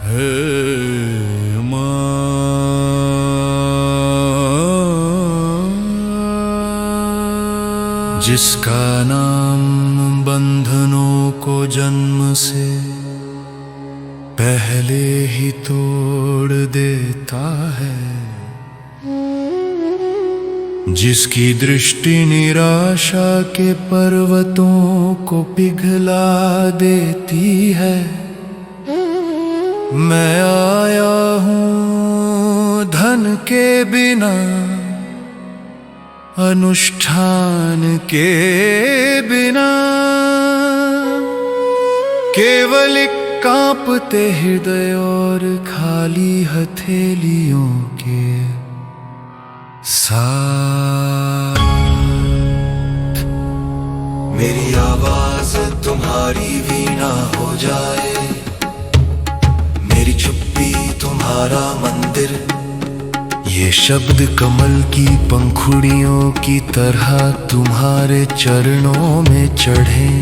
हे माँ, जिसका नाम बंधनों को जन्म से पहले ही तोड़ देता है, जिसकी दृष्टि निराशा के पर्वतों को पिघला देती है। मैं आया हूँ धन के बिना, अनुष्ठान के बिना, केवल एक कांपते हृदय और खाली हथेलियों के साथ। मेरी आवाज तुम्हारी वीणा हो जाए, मेरी चुप्पी तुम्हारा मंदिर। ये शब्द कमल की पंखुड़ियों की तरह तुम्हारे चरणों में चढ़े।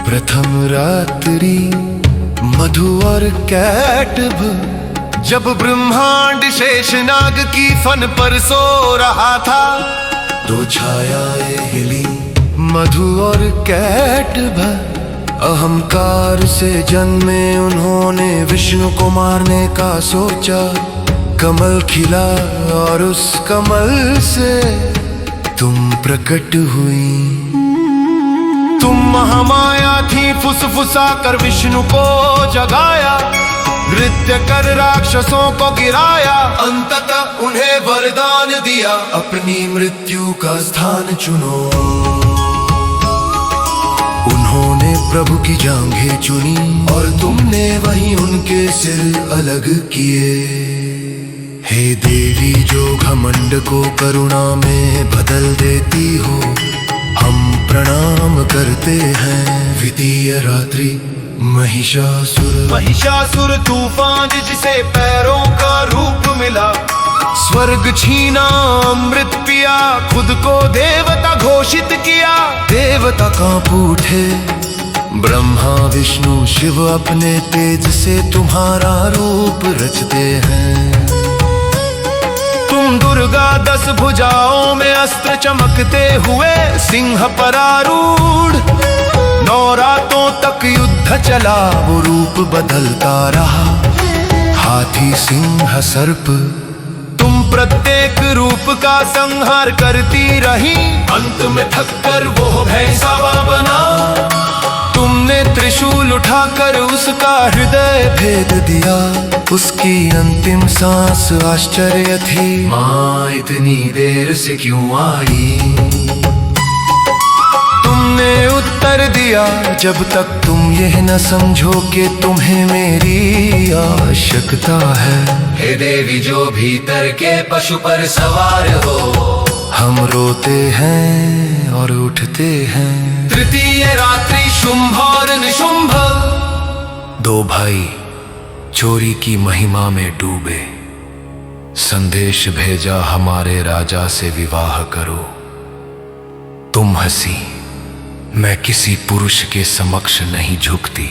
प्रथम रात्रि मधु और कैटभ, जब ब्रह्मांड शेषनाग की फन पर सो रहा था, दो छायाएं हिली मधु और कैटभ। अहंकार से जन्मे उन्होंने विष्णु को मारने का सोचा। कमल खिला और उस कमल से तुम प्रकट हुई। तुम महामाया थी, फुसफुसा कर विष्णु को जगाया, नृत्य कर राक्षसों को गिराया, अंततः उन्हें वरदान दिया, अपनी मृत्यु का स्थान चुनो। उन्होंने प्रभु की जांघें चुनी और तुमने वहीं उनके सिर अलग किए। हे देवी, जो घमंड को करुणा में बदल देती हो, हम प्रणाम करते हैं। द्वितीय रात्रि महिषासुर तूफान, जिसे पैरों का रूप मिला, स्वर्ग छीना, अमृत पिया, खुद को देवता घोषित किया। देवता कांप उठे, ब्रह्मा विष्णु शिव अपने तेज से तुम्हारा रूप रचते हैं। तुम दुर्गा 10 भुजाओं में अस्त्र चमकते हुए सिंह पर आरूढ़। 9 रातों तक युद्ध चला, वो रूप बदलता रहा, हाथी सिंह सर्प। तुम प्रत्येक रूप का संहार करती रही, अंत में थककर वो भैंसावा बना। तुमने त्रिशूल उठाकर उसका हृदय भेद दिया, उसकी अंतिम सांस आश्चर्य थी। माँ इतनी देर से क्यों आई? तुमने उत्तर दिया, जब तक तुम यह न समझो कि तुम्हें मेरी आवश्यकता है। हे देवी, जो भीतर के पशु पर सवार हो, हम रोते हैं और उठते हैं। तृतीय रात्रि शुंभ और निशुंभ, 2 भाई चोरी की महिमा में डूबे। संदेश भेजा हमारे राजा से विवाह करो। तुम हंसी, मैं किसी पुरुष के समक्ष नहीं झुकती।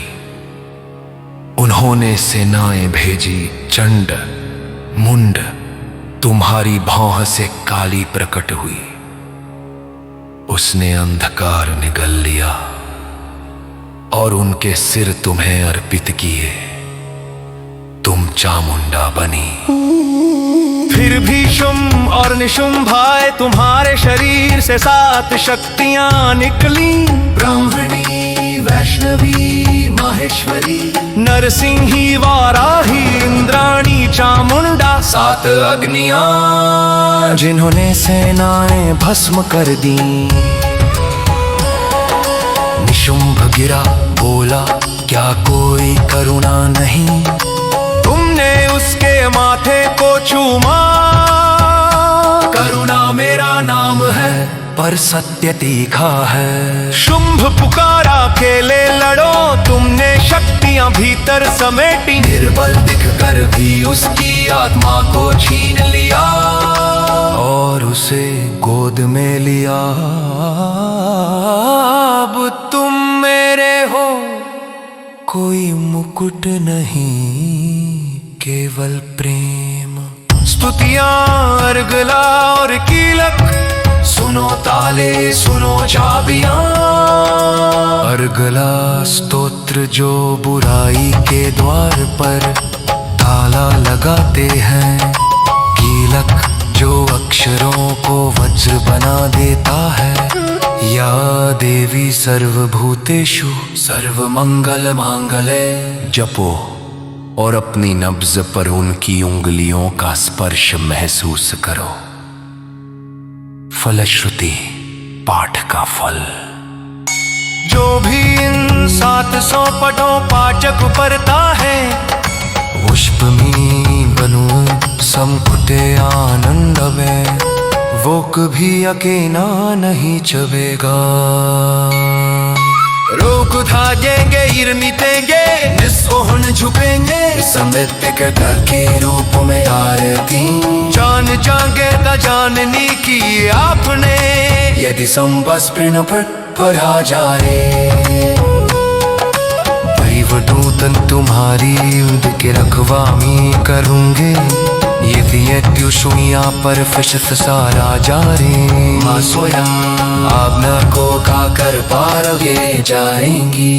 उन्होंने सेनाएं भेजी, चंड मुंड तुम्हारी भौं से काली प्रकट हुई। उसने अंधकार निगल लिया और उनके सिर तुम्हें अर्पित किए। तुम चामुंडा बनी। फिर भी शुंभ और निशुंभ आए, तुम्हारे शरीर से 7 शक्तियां निकली। ब्राह्मणी, वैष्णवी, माहेश्वरी, नरसिंही, वाराही, इंद्राणी, चामुंडा, 7 अग्नियां, जिन्होंने सेनाएं भस्म कर दी। निशुंभ गिरा, बोला, क्या कोई करुणा नहीं? तुमने उसके माथे को चूमा। करुणा मेरा नाम है, पर सत्य तीखा है। शुंभ पुकारा, अकेले लड़ो, तुमने शक्तियां भीतर समेटी। निर्बल दिखकर भी उसकी आत्मा को छीन लिया और उसे गोद में लिया। अब तुम मेरे हो, कोई मुकुट नहीं केवल प्रेम। स्तुतियां अर्गला और कीलक, सुनो ताले सुनो चाबियां। अर्गला स्तोत्र जो बुराई के द्वार पर ताला लगाते हैं, कीलक जो अक्षरों को वज्र बना देता है। या देवी सर्वभूतेषु सर्वमंगल मांगल्ये। जपो और अपनी नब्ज पर उनकी उंगलियों का स्पर्श महसूस करो। फलश्रुति पाठ का फल। जो भी इन 700 पटों पाचक पढ़ता है, पुष्पमी बनु संकुटे आनंद में, वो कभी अकेला नहीं चबेगा। रोग धागेंगे इरमितेंगे, निस्सोहन झुकेंगे, समृद्ध के रूप में आरती। जान जागे न जाननी की आपने, यदि संबस्पृण पर आ जाए। दैवदूतन तुम्हारी युद्ध के रखवामी करूंगे, यदि यद्युषुया पर फिशत सारा जारे। माँ सोया आप न को खाकर पार गे जाएंगी।